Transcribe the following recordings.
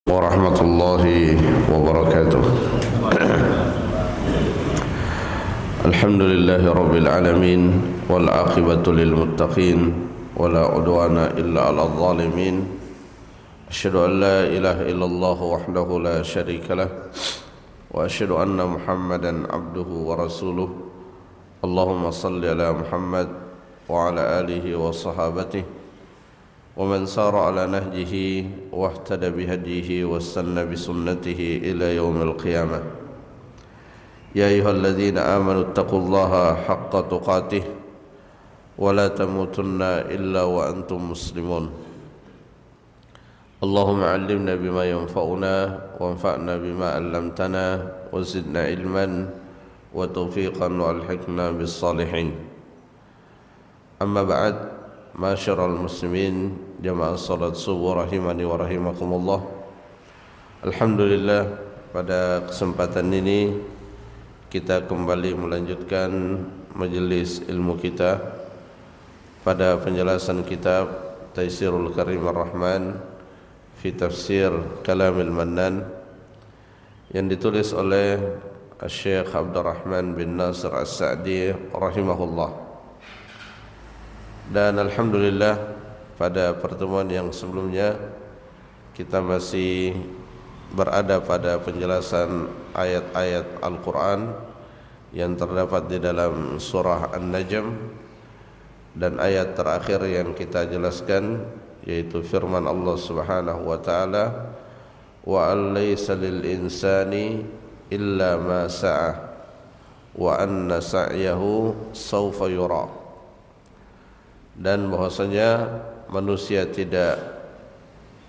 warahmatullahi wabarakatuh. Alhamdulillahi rabbil alamin wal aqibatu lil muttaqin wala udwana illa 'alal zalimin. Asyhadu an la ilaha illallah wahdahu la syarika lah wa asyhadu anna Muhammadan abduhu wa rasuluh. Allahumma salli ala Muhammad wa ala alihi wa sahabatihi wa man sara ala nahjihi wa ihtada bihadihi wa sanna bisunnatihi ila yaumil qiyamah. Ya ayyuhalladzina amanu taqullaha haqqa tuqatih wa la tamutunna illa wa antum muslimun. Allahumma 'allimna bima yanfa'una wa anfa'na bima 'allamtana wa zidna ilman wa tawfiqan wa alhiqna bis salihin. Amma ba'd, ma'asyiral muslimin, jamaah salat subuh rahimani wa rahimakumullah. Alhamdulillah, pada kesempatan ini kita kembali melanjutkan majelis ilmu kita pada penjelasan kitab Taisirul Karim Ar-Rahman fi Tafsir Kalamil Mannan yang ditulis oleh Syekh Abdurrahman bin Nasir As-Sa'di rahimahullah. Dan alhamdulillah, pada pertemuan yang sebelumnya kita masih berada pada penjelasan ayat-ayat Al-Quran yang terdapat di dalam surah An-Najm, dan ayat terakhir yang kita jelaskan yaitu firman Allah Subhanahu wa taala, wa allaysa lil insani illa ma sa'a wa anna sa'yahu sawfa yura. Dan bahwasanya manusia tidak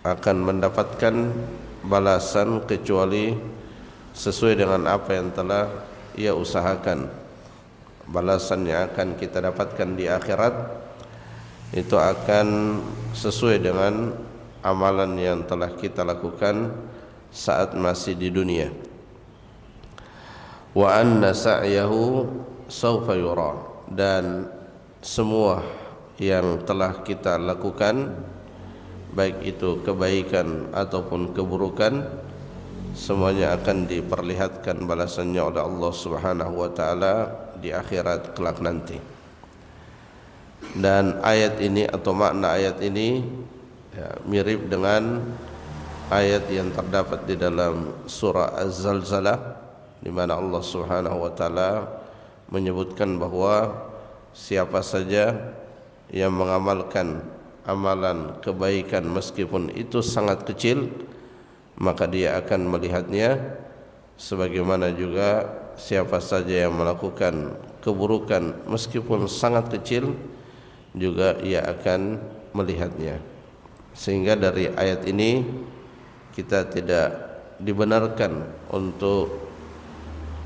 akan mendapatkan balasan kecuali sesuai dengan apa yang telah ia usahakan. Balasan yang akan kita dapatkan di akhirat itu akan sesuai dengan amalan yang telah kita lakukan saat masih di dunia. Wa anna sa'yahu sawfa yura, dan semua yang telah kita lakukan, baik itu kebaikan ataupun keburukan, semuanya akan diperlihatkan balasannya oleh Allah Subhanahu wa taala di akhirat kelak nanti. Dan ayat ini atau makna ayat ini mirip dengan ayat yang terdapat di dalam surah Az-Zalzalah, di mana Allah Subhanahu wa taala menyebutkan bahwa siapa saja yang mengamalkan amalan kebaikan meskipun itu sangat kecil, maka dia akan melihatnya. Sebagaimana juga siapa saja yang melakukan keburukan meskipun sangat kecil, juga ia akan melihatnya. Sehingga dari ayat ini kita tidak dibenarkan untuk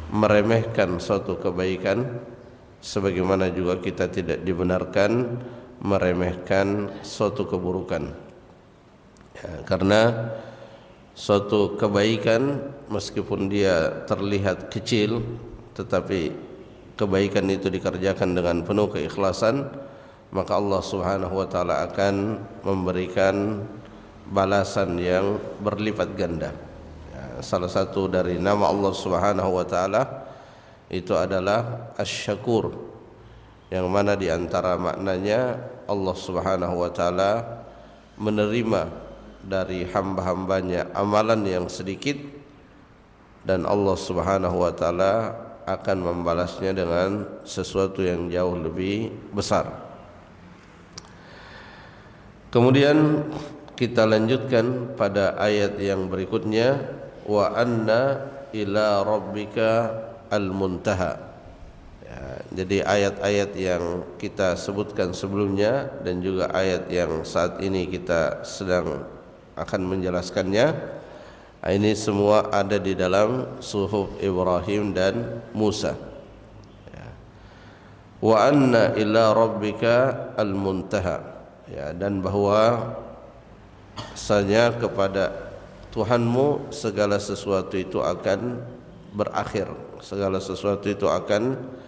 meremehkan suatu kebaikan, sebagaimana juga kita tidak dibenarkan meremehkan suatu keburukan. Karena suatu kebaikan meskipun dia terlihat kecil, tetapi kebaikan itu dikerjakan dengan penuh keikhlasan, maka Allah Subhanahu wa taala akan memberikan balasan yang berlipat ganda. Salah satu dari nama Allah Subhanahu wa taala itu adalah Asy-Syakur, yang mana di antara maknanya Allah Subhanahu wa taala menerima dari hamba-hambanya amalan yang sedikit, dan Allah Subhanahu wa taala akan membalasnya dengan sesuatu yang jauh lebih besar. Kemudian kita lanjutkan pada ayat yang berikutnya, wa anna ila rabbika al-muntaha. Jadi ayat-ayat yang kita sebutkan sebelumnya dan juga ayat yang saat ini kita sedang akan menjelaskannya, ini semua ada di dalam suhuf Ibrahim dan Musa. Wa anna ila rabbika al-muntaha, dan bahwa sanya kepada Tuhanmu segala sesuatu itu akan berakhir, segala sesuatu itu akan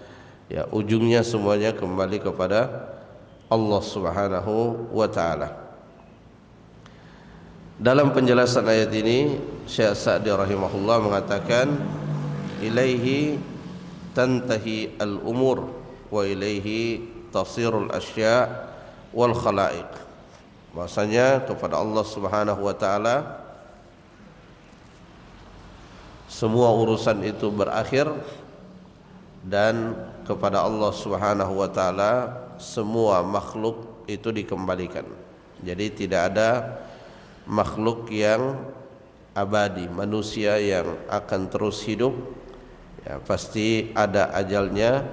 ujungnya semuanya kembali kepada Allah Subhanahu wa taala. Dalam penjelasan ayat ini Syekh Sa'di rahimahullah mengatakan ilaihi tantahi al-umur wa ilaihi tasirul asya' wal khalaiq. Bahasanya kepada Allah Subhanahu wa taala semua urusan itu berakhir, dan kepada Allah Subhanahu wa taala semua makhluk itu dikembalikan. Jadi tidak ada makhluk yang abadi, manusia yang akan terus hidup, ya, pasti ada ajalnya,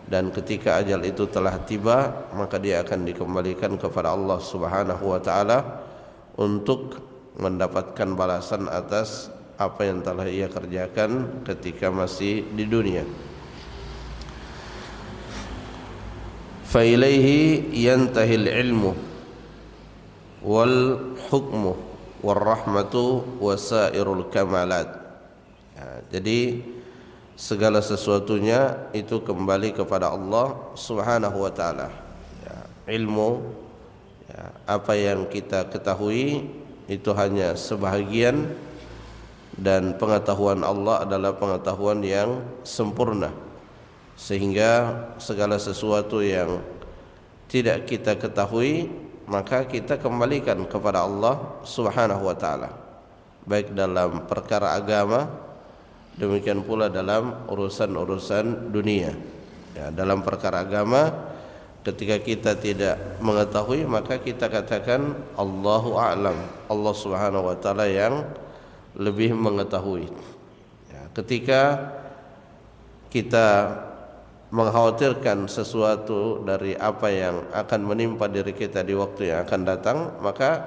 dan ketika ajal itu telah tiba maka dia akan dikembalikan kepada Allah Subhanahu wa taala untuk mendapatkan balasan atas apa yang telah ia kerjakan ketika masih di dunia. Fa ilaihi yantahil ilmu wal hukmu wal rahmatu wasairul kamalat. Ya, jadi segala sesuatunya itu kembali kepada Allah Subhanahu wa taala. Ya, ilmu, ya, apa yang kita ketahui itu hanya sebahagian, dan pengetahuan Allah adalah pengetahuan yang sempurna, sehingga segala sesuatu yang tidak kita ketahui maka kita kembalikan kepada Allah Subhanahu wa taala, baik dalam perkara agama, demikian pula dalam urusan-urusan dunia. Ya, dalam perkara agama ketika kita tidak mengetahui maka kita katakan Allahu a'lam, Allah Subhanahu wa taala yang lebih mengetahui. Ya, ketika kita mengkhawatirkan sesuatu dari apa yang akan menimpa diri kita di waktu yang akan datang, maka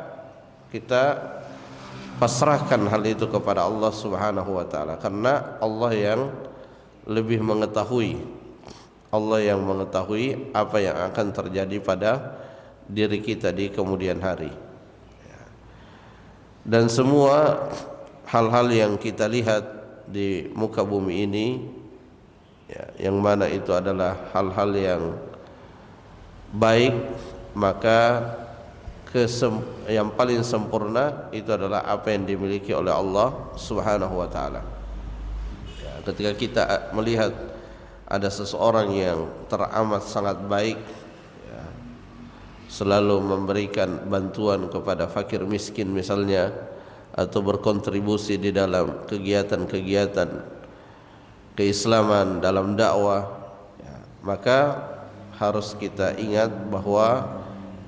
kita pasrahkan hal itu kepada Allah Subhanahu wa taala, karena Allah yang lebih mengetahui, Allah yang mengetahui apa yang akan terjadi pada diri kita di kemudian hari. Dan semua hal-hal yang kita lihat di muka bumi ini, ya, yang mana itu adalah hal-hal yang baik, maka yang paling sempurna itu adalah apa yang dimiliki oleh Allah Subhanahu wa taala. Ya, ketika kita melihat ada seseorang yang teramat sangat baik, ya, selalu memberikan bantuan kepada fakir miskin misalnya, atau berkontribusi di dalam kegiatan-kegiatan keislaman dalam dakwah, ya, maka harus kita ingat bahwa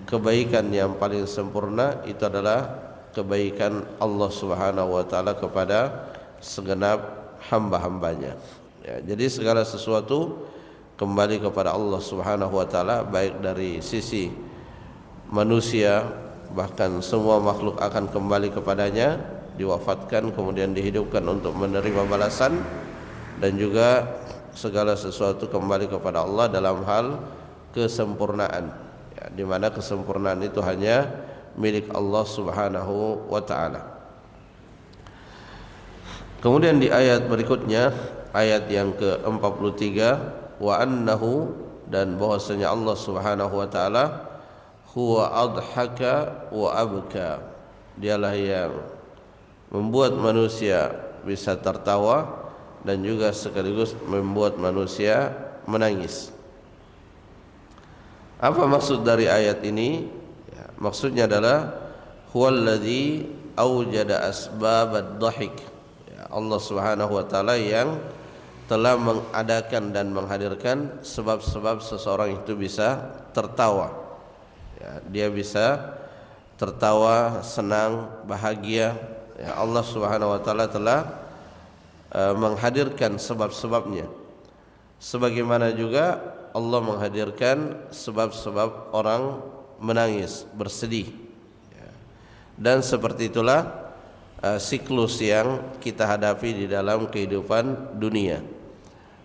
kebaikan yang paling sempurna itu adalah kebaikan Allah Subhanahu wa taala kepada segenap hamba-hambanya. Ya, jadi segala sesuatu kembali kepada Allah Subhanahu wa taala, baik dari sisi manusia, bahkan semua makhluk akan kembali kepadanya, diwafatkan kemudian dihidupkan untuk menerima balasan, dan juga segala sesuatu kembali kepada Allah dalam hal kesempurnaan, ya, di mana kesempurnaan itu hanya milik Allah Subhanahu wa taala. Kemudian di ayat berikutnya, ayat yang ke-43, wa annahu, dan bahwasanya Allah Subhanahu wa taala huwa adhaka wa abka, dialah yang membuat manusia bisa tertawa dan juga sekaligus membuat manusia menangis. Apa maksud dari ayat ini? Ya, maksudnya adalah huwallazi aujada asbabad dhahik. Ya, Allah Subhanahu wa taala yang telah mengadakan dan menghadirkan sebab-sebab seseorang itu bisa tertawa. Ya, dia bisa tertawa, senang, bahagia. Ya, Allah Subhanahu wa taala telah menghadirkan sebab-sebabnya. Sebagaimana juga Allah menghadirkan sebab-sebab orang menangis, bersedih. Ya. Dan seperti itulah siklus yang kita hadapi di dalam kehidupan dunia.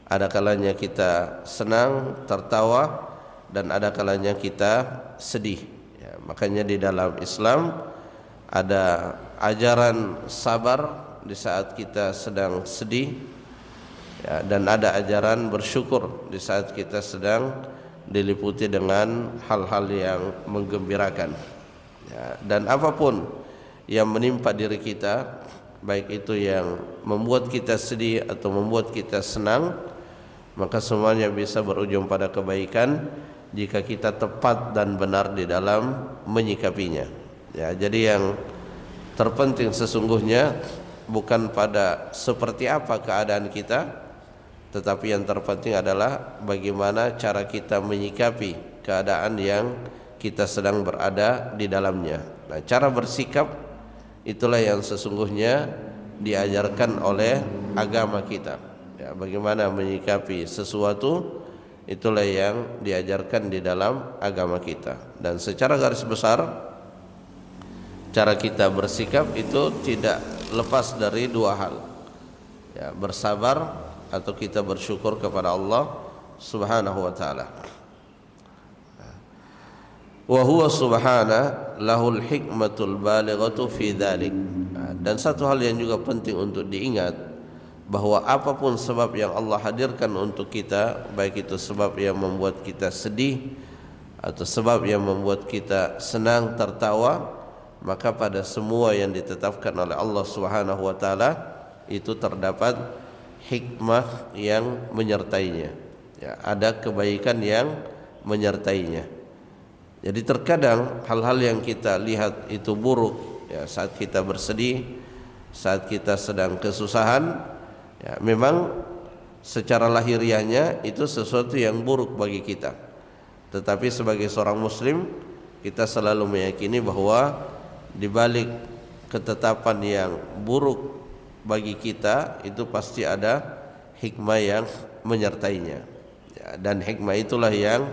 Ada kalanya kita senang, tertawa, dan ada kalanya kita sedih. Ya, makanya di dalam Islam ada ajaran sabar di saat kita sedang sedih, ya, dan ada ajaran bersyukur di saat kita sedang diliputi dengan hal-hal yang menggembirakan. Ya, dan apapun yang menimpa diri kita, baik itu yang membuat kita sedih atau membuat kita senang, maka semuanya bisa berujung pada kebaikan jika kita tepat dan benar di dalam menyikapinya. Ya, jadi yang terpenting sesungguhnya bukan pada seperti apa keadaan kita, tetapi yang terpenting adalah bagaimana cara kita menyikapi keadaan yang kita sedang berada di dalamnya. Nah, cara bersikap itulah yang sesungguhnya diajarkan oleh agama kita. Ya, bagaimana menyikapi sesuatu itulah yang diajarkan di dalam agama kita. Dan secara garis besar cara kita bersikap itu tidak lepas dari dua hal. Ya, bersabar atau kita bersyukur kepada Allah Subhanahu wa taala. Wa huwa subhana lahul hikmatul balighatu fi dzalik. Dan satu hal yang juga penting untuk diingat, bahwa apapun sebab yang Allah hadirkan untuk kita, baik itu sebab yang membuat kita sedih atau sebab yang membuat kita senang tertawa, maka pada semua yang ditetapkan oleh Allah Subhanahu wa taala itu terdapat hikmah yang menyertainya. Ya, ada kebaikan yang menyertainya. Jadi terkadang hal-hal yang kita lihat itu buruk, ya, saat kita bersedih, saat kita sedang kesusahan, ya, memang secara lahiriahnya itu sesuatu yang buruk bagi kita. Tetapi sebagai seorang muslim, kita selalu meyakini bahwa di balik ketetapan yang buruk bagi kita itu pasti ada hikmah yang menyertainya. Ya, dan hikmah itulah yang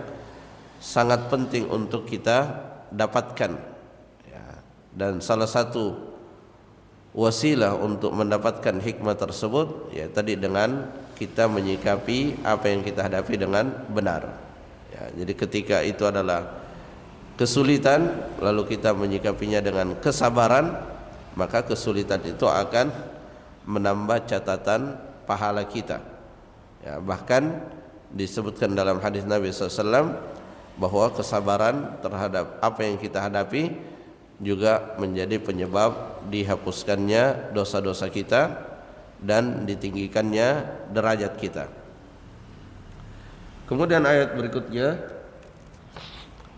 sangat penting untuk kita dapatkan. Ya, dan salah satu wasilah untuk mendapatkan hikmah tersebut, ya tadi dengan kita menyikapi apa yang kita hadapi dengan benar. Ya, jadi ketika itu adalah kesulitan, lalu kita menyikapinya dengan kesabaran, maka kesulitan itu akan menambah catatan pahala kita. Ya, bahkan disebutkan dalam hadis Nabi SAW bahwa kesabaran terhadap apa yang kita hadapi juga menjadi penyebab dihapuskannya dosa-dosa kita dan ditinggikannya derajat kita. Kemudian ayat berikutnya,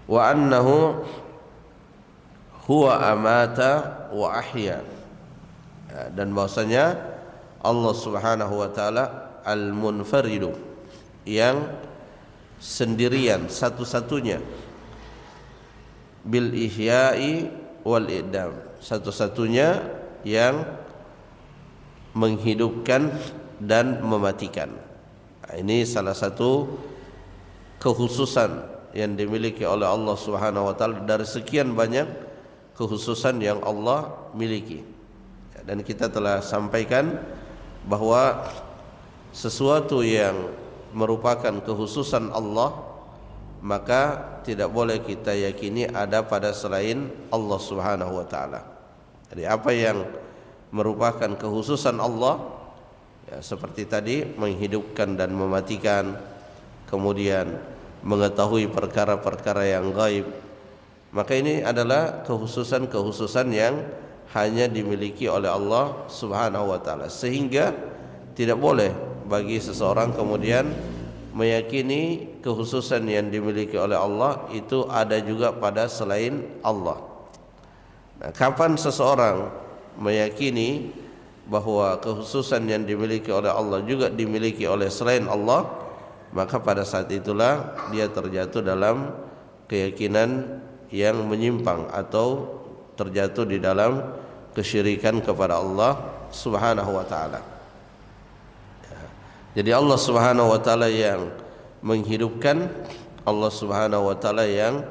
wa annahu huwa amata wa ahya. Ya, dan bahwasanya Allah Subhanahu wa taala al-munfaridu, yang sendirian satu-satunya, bil ihya'i wal idam, satu-satunya yang menghidupkan dan mematikan. Nah, ini salah satu kekhususan yang dimiliki oleh Allah Subhanahu wa taala dari sekian banyak kekhususan yang Allah miliki. Dan kita telah sampaikan bahwa sesuatu yang merupakan kekhususan Allah, maka tidak boleh kita yakini ada pada selain Allah Subhanahu wa taala. Jadi apa yang merupakan kekhususan Allah, ya, seperti tadi menghidupkan dan mematikan, kemudian mengetahui perkara-perkara yang gaib, maka ini adalah kekhususan-kekhususan yang hanya dimiliki oleh Allah Subhanahu wa taala, sehingga tidak boleh bagi seseorang kemudian meyakini kekhususan yang dimiliki oleh Allah itu ada juga pada selain Allah. Nah, kapan seseorang meyakini bahwa kekhususan yang dimiliki oleh Allah juga dimiliki oleh selain Allah, maka pada saat itulah dia terjatuh dalam keyakinan yang menyimpang atau terjatuh di dalam kesyirikan kepada Allah Subhanahu wa taala. Jadi Allah Subhanahu wa taala yang menghidupkan, Allah Subhanahu wa taala yang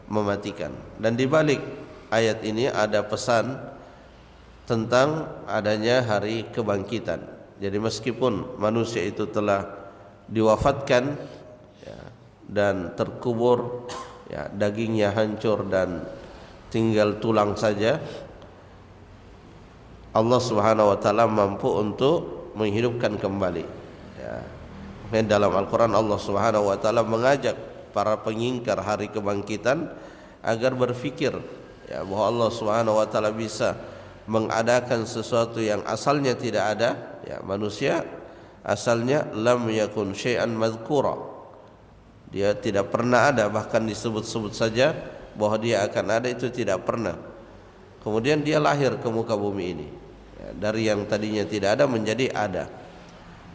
mematikan. Dan di balik ayat ini ada pesan tentang adanya hari kebangkitan. Jadi meskipun manusia itu telah diwafatkan, ya, dan terkubur, ya, dagingnya hancur dan tinggal tulang saja, Allah Subhanahu wa taala mampu untuk menghidupkan kembali. Ya, dalam Al-Quran Allah Subhanahu wa taala mengajak para pengingkar hari kebangkitan agar berfikir, ya, bahwa Allah Subhanahu wa taala bisa mengadakan sesuatu yang asalnya tidak ada, ya, manusia asalnya lam yakun syai'an madhkura, dia tidak pernah ada, bahkan disebut-sebut saja bahwa dia akan ada itu tidak pernah. Kemudian dia lahir ke muka bumi ini, ya, dari yang tadinya tidak ada menjadi ada.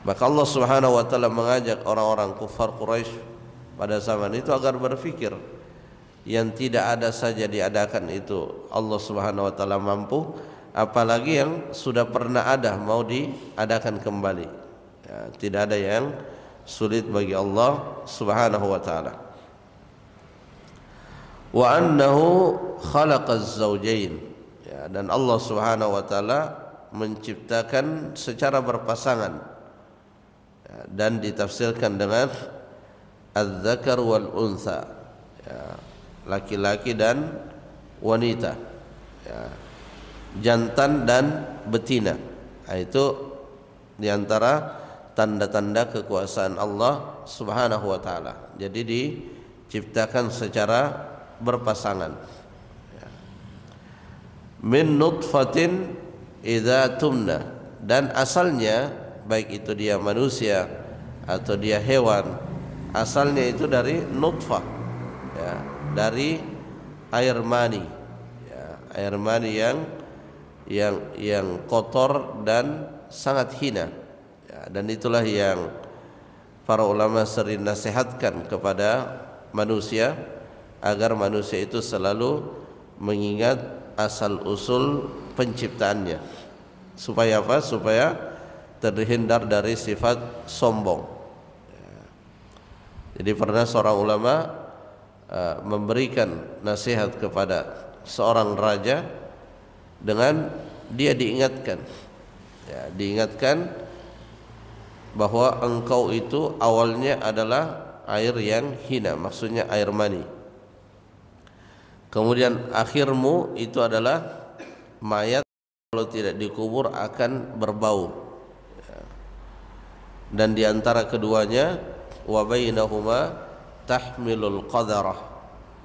Maka Allah Subhanahu wa taala mengajak orang-orang kufar Quraisy pada zaman itu agar berfikir, yang tidak ada saja diadakan itu Allah Subhanahu wa taala mampu, apalagi yang sudah pernah ada mau diadakan kembali. Ya, tidak ada yang sulit bagi Allah Subhanahu wa taala. Wa annahu khalaqaz zawjain, ya, dan Allah Subhanahu wa taala menciptakan secara berpasangan, ya, dan ditafsirkan dengan az-zakar wal untha, ya, laki-laki dan wanita, ya, jantan dan betina. Nah, itu diantara tanda-tanda kekuasaan Allah Subhanahu wa taala. Jadi diciptakan secara berpasangan. Min nutfatin idza tumna, dan asalnya baik itu dia manusia atau dia hewan, asalnya itu dari nutfah, ya, dari air mani, ya, air mani yang kotor dan sangat hina. Dan itulah yang para ulama sering nasihatkan kepada manusia, agar manusia itu selalu mengingat asal usul penciptaannya. Supaya apa? Supaya terhindar dari sifat sombong. Jadi pernah seorang ulama memberikan nasihat kepada seorang raja dengan dia diingatkan, ya, diingatkan bahwa engkau itu awalnya adalah air yang hina, maksudnya air mani. Kemudian akhirmu itu adalah mayat, kalau tidak dikubur akan berbau. Dan diantara keduanya wa bainahuma tahmilul qadarah,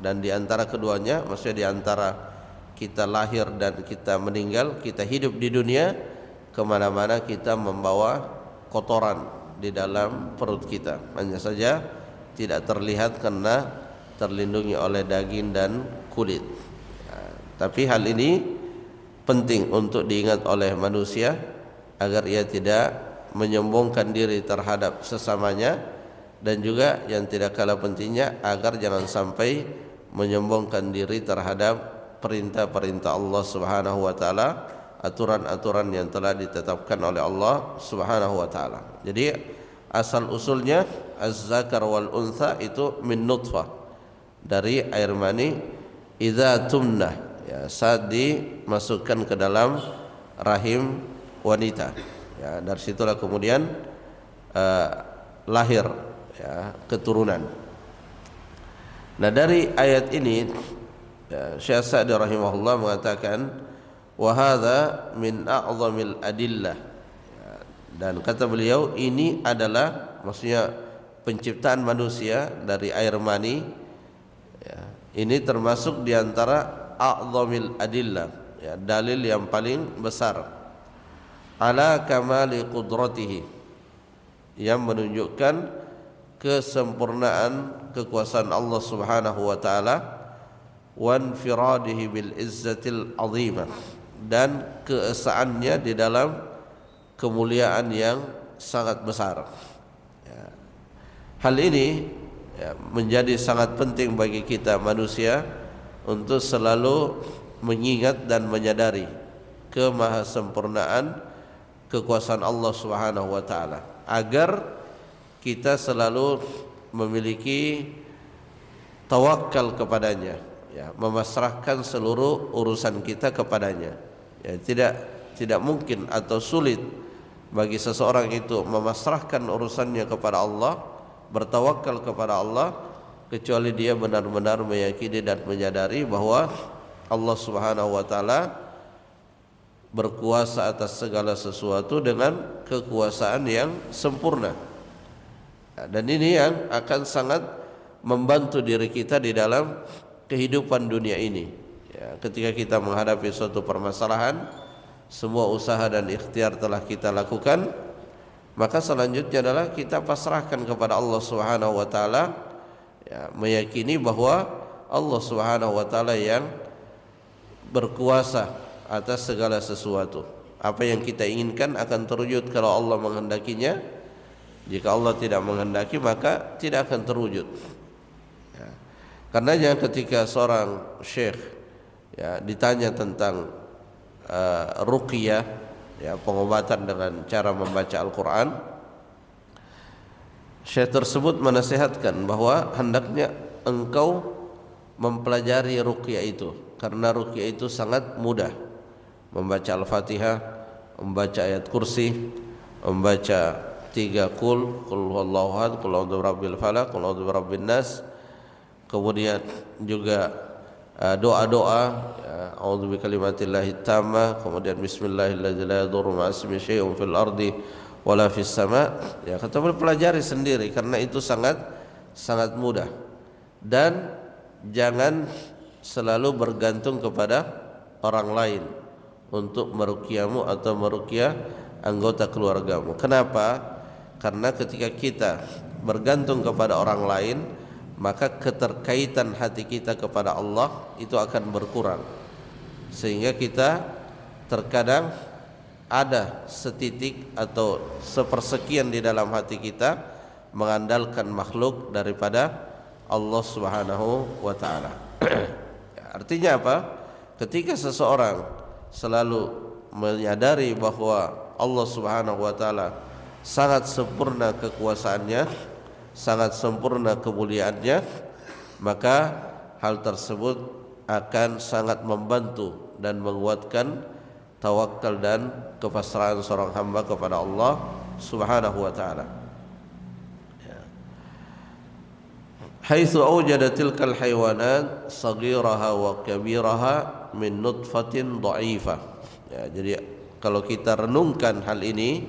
dan diantara keduanya, maksudnya diantara kita lahir dan kita meninggal, kita hidup di dunia, kemana-mana kita membawa kotoran di dalam perut kita, hanya saja tidak terlihat karena terlindungi oleh daging dan kulit. Tapi hal ini penting untuk diingat oleh manusia agar ia tidak menyombongkan diri terhadap sesamanya, dan juga yang tidak kalah pentingnya agar jangan sampai menyombongkan diri terhadap perintah-perintah Allah Subhanahu wa taala, aturan-aturan yang telah ditetapkan oleh Allah Subhanahu wa taala. Jadi asal usulnya az-zakar wal untha itu min nutfah, dari air mani, idza tumna, ya, saat dimasukkan ke dalam rahim wanita, ya, dari situlah kemudian lahir, ya, keturunan. Nah, dari ayat ini, ya, Syekh Sa'di rahimahullah mengatakan wa hadza min a'zamil adillah, ya, dan kata beliau ini adalah, maksudnya penciptaan manusia dari air mani, ya, ini termasuk diantara a'zamil adillah, ya, dalil yang paling besar ala kamali qudratihi, yang menunjukkan kesempurnaan kekuasaan Allah Subhanahu wa taala, wa infiradihi bil izzatil azimah, dan keesaannya di dalam kemuliaan yang sangat besar. Ya. Hal ini, ya, menjadi sangat penting bagi kita manusia untuk selalu mengingat dan menyadari kemahasempurnaan kekuasaan Allah Subhanahu wa taala, agar kita selalu memiliki tawakal kepadanya, ya, memasrahkan seluruh urusan kita kepadanya. Ya, tidak mungkin atau sulit bagi seseorang itu memasrahkan urusannya kepada Allah, bertawakal kepada Allah, kecuali dia benar-benar meyakini dan menyadari bahwa Allah Subhanahu wa taala berkuasa atas segala sesuatu dengan kekuasaan yang sempurna. Dan ini yang akan sangat membantu diri kita di dalam kehidupan dunia ini. Ya, ketika kita menghadapi suatu permasalahan, semua usaha dan ikhtiar telah kita lakukan, maka selanjutnya adalah kita pasrahkan kepada Allah Subhanahu wa taala, ya, meyakini bahwa Allah Subhanahu wa taala yang berkuasa atas segala sesuatu. Apa yang kita inginkan akan terwujud kalau Allah menghendakinya. Jika Allah tidak menghendaki maka tidak akan terwujud. Ya. Karenanya ketika seorang syekh, ya, ditanya tentang ruqyah, ya, pengobatan dengan cara membaca Al-Quran, syekh tersebut menasihatkan bahwa hendaknya engkau mempelajari ruqyah itu, karena ruqyah itu sangat mudah. Membaca Al-Fatihah, membaca ayat kursi, membaca 3 qul huwallahu ahad, qul a'udzu birabbil falaq, qul a'udzu birabbin nas, kemudian juga doa-doa, a'udzu bikalimatillahi tammah, kemudian bismillahirrahmanirrahim la yadurru ma'asmi syai'un fil ardi wala fis sama. Ya, kita pelajari sendiri karena itu sangat mudah. Dan jangan selalu bergantung kepada orang lain untuk meruqyahmu atau meruqyah anggota keluargamu. Kenapa? Karena ketika kita bergantung kepada orang lain, maka keterkaitan hati kita kepada Allah itu akan berkurang, sehingga kita terkadang ada setitik atau sepersekian di dalam hati kita mengandalkan makhluk daripada Allah Subhanahu wa taala. Artinya apa? Ketika seseorang selalu menyadari bahwa Allah Subhanahu wa taala sangat sempurna kekuasaannya, sangat sempurna kemuliaannya, maka hal tersebut akan sangat membantu dan menguatkan tawakal dan kepasrahan seorang hamba kepada Allah Subhanahu wa taala. Haitsu awjada tilkal haywanat saghiraha wa kabiraha min nutfatin dha'ifah. Ya, jadi kalau kita renungkan hal ini,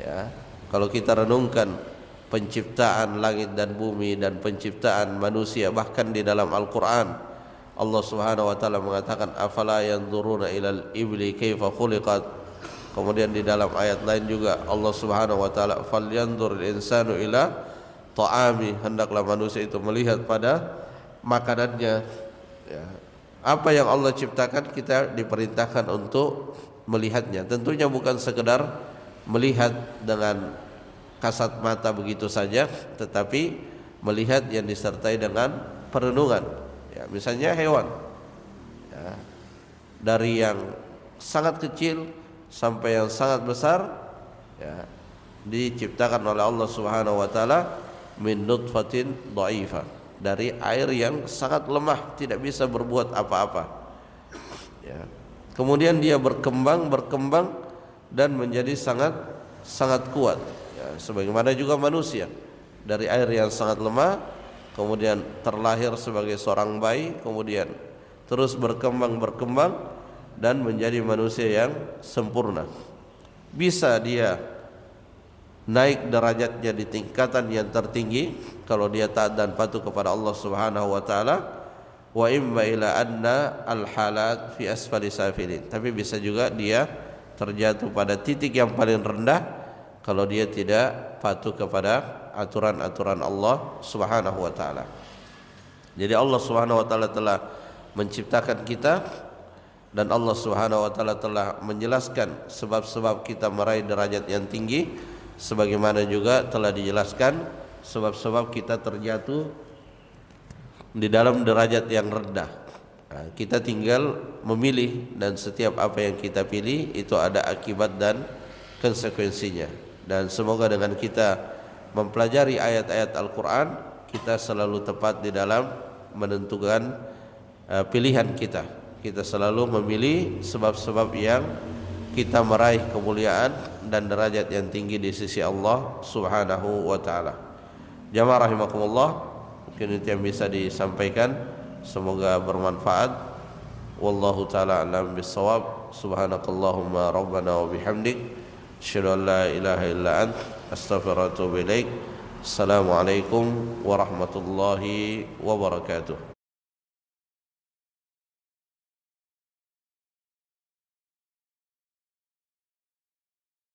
ya, kalau kita renungkan penciptaan langit dan bumi dan penciptaan manusia, bahkan di dalam Al-Quran Allah Subhanahu wa taala mengatakan afala yanzuruna ilal ibli kaifa khuliqat. Kemudian di dalam ayat lain juga Allah Subhanahu wa taala falyanzuril insanu ila ta'ami, hendaklah manusia itu melihat pada makanannya. Ya. Apa yang Allah ciptakan kita diperintahkan untuk melihatnya. Tentunya bukan sekedar melihat dengan kasat mata begitu saja, tetapi melihat yang disertai dengan perenungan. Ya, misalnya hewan, ya, dari yang sangat kecil sampai yang sangat besar, ya, diciptakan oleh Allah Subhanahu wa taala min nutfatin dha'ifah, dari air yang sangat lemah, tidak bisa berbuat apa-apa. Ya. Kemudian dia berkembang dan menjadi sangat kuat. Ya, sebagaimana juga manusia, dari air yang sangat lemah, kemudian terlahir sebagai seorang bayi, kemudian terus berkembang dan menjadi manusia yang sempurna. Bisa dia naik derajatnya di tingkatan yang tertinggi kalau dia taat dan patuh kepada Allah Subhanahu wa taala, wa imma ila anna al-halat fi asfali safilin. Tapi bisa juga dia terjatuh pada titik yang paling rendah kalau dia tidak patuh kepada aturan-aturan Allah Subhanahu wa taala. Jadi Allah Subhanahu wa taala telah menciptakan kita, dan Allah Subhanahu wa taala telah menjelaskan sebab-sebab kita meraih derajat yang tinggi, sebagaimana juga telah dijelaskan sebab-sebab kita terjatuh di dalam derajat yang rendah. Nah, kita tinggal memilih, dan setiap apa yang kita pilih itu ada akibat dan konsekuensinya. Dan semoga dengan kita mempelajari ayat-ayat Al-Quran, kita selalu tepat di dalam menentukan pilihan kita. Kita selalu memilih sebab-sebab yang kita meraih kemuliaan dan derajat yang tinggi di sisi Allah Subhanahu wa taala. Jamaah rahimakumullah, mungkin itu yang bisa disampaikan, semoga bermanfaat. Wallahu taala alam bissawab. Subhanakallahumma rabbana wa bihamdik, asyhadu an la ilaha illa ant, astaghfiruka wa atubu ilaik. Assalamualaikum warahmatullahi wabarakatuh.